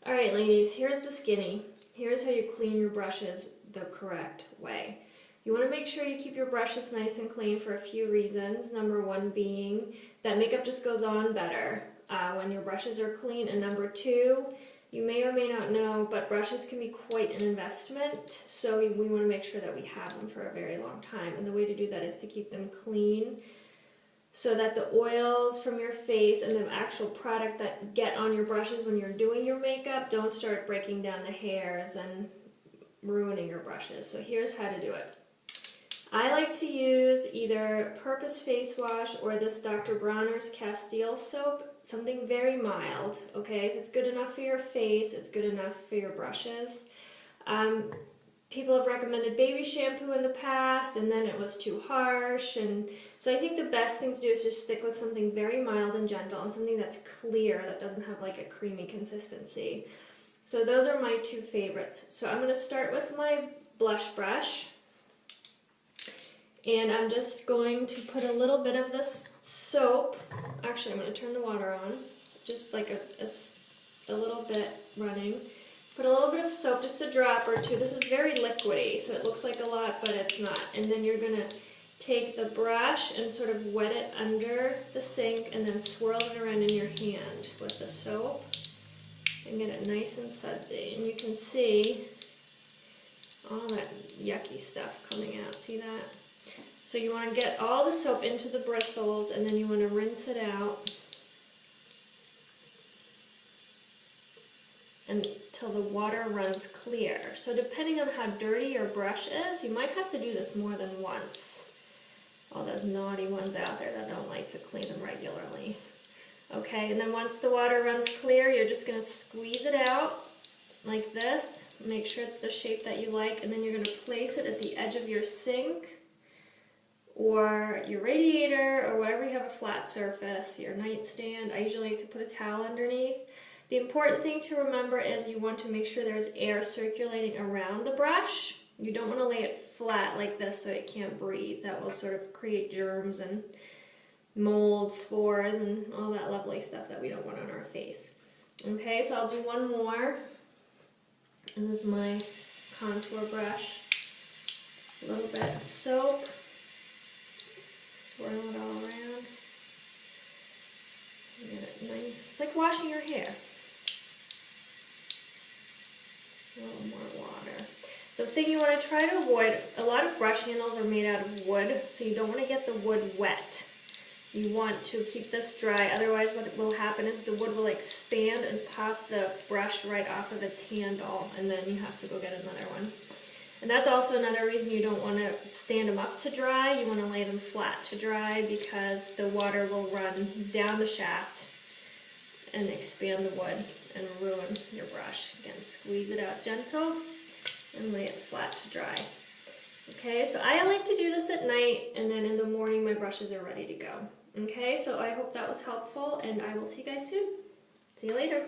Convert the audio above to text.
Alright ladies, here's the skinny. Here's how you clean your brushes the correct way. You want to make sure you keep your brushes nice and clean for a few reasons. Number one being that makeup just goes on better when your brushes are clean. And number two, you may or may not know, but brushes can be quite an investment. So we want to make sure that we have them for a very long time. And the way to do that is to keep them clean, so that the oils from your face and the actual product that get on your brushes when you're doing your makeup don't start breaking down the hairs and ruining your brushes. So here's how to do it. I like to use either Purpose Face Wash or this Dr. Bronner's Castile soap, something very mild, okay? If it's good enough for your face, it's good enough for your brushes. People have recommended baby shampoo in the past, and then it was too harsh, and so I think the best thing to do is just stick with something very mild and gentle and something that's clear, that doesn't have like a creamy consistency. So those are my two favorites. So I'm going to start with my blush brush, and I'm just going to put a little bit of this soap. Actually, I'm going to turn the water on, just like a little bit running. Put a little bit of soap, just a drop or two. This is very liquidy, so it looks like a lot, but it's not. And then you're going to take the brush and sort of wet it under the sink and then swirl it around in your hand with the soap and get it nice and sudsy. And you can see all that yucky stuff coming out. See that? So you want to get all the soap into the bristles, and then you want to rinse it out until the water runs clear. So depending on how dirty your brush is, you might have to do this more than once. All those naughty ones out there that don't like to clean them regularly. Okay, and then once the water runs clear, you're just going to squeeze it out like this. Make sure it's the shape that you like, and then you're going to place it at the edge of your sink or your radiator or whatever you have a flat surface, your nightstand. I usually like to put a towel underneath. The important thing to remember is you want to make sure there's air circulating around the brush. You don't want to lay it flat like this so it can't breathe. That will sort of create germs and mold, spores, and all that lovely stuff that we don't want on our face. Okay, so I'll do one more. And this is my contour brush. A little bit of soap. Swirl it all around. Get it nice. It's like washing your hair. A little more water. The thing you want to try to avoid, a lot of brush handles are made out of wood, so you don't want to get the wood wet. You want to keep this dry, otherwise what will happen is the wood will expand and pop the brush right off of its handle, and then you have to go get another one. And that's also another reason you don't want to stand them up to dry. You want to lay them flat to dry because the water will run down the shaft and expand the wood and ruin your brush. Again, squeeze it out gentle and lay it flat to dry. Okay, so I like to do this at night, and then in the morning my brushes are ready to go. Okay, so I hope that was helpful, and I will see you guys soon. See you later.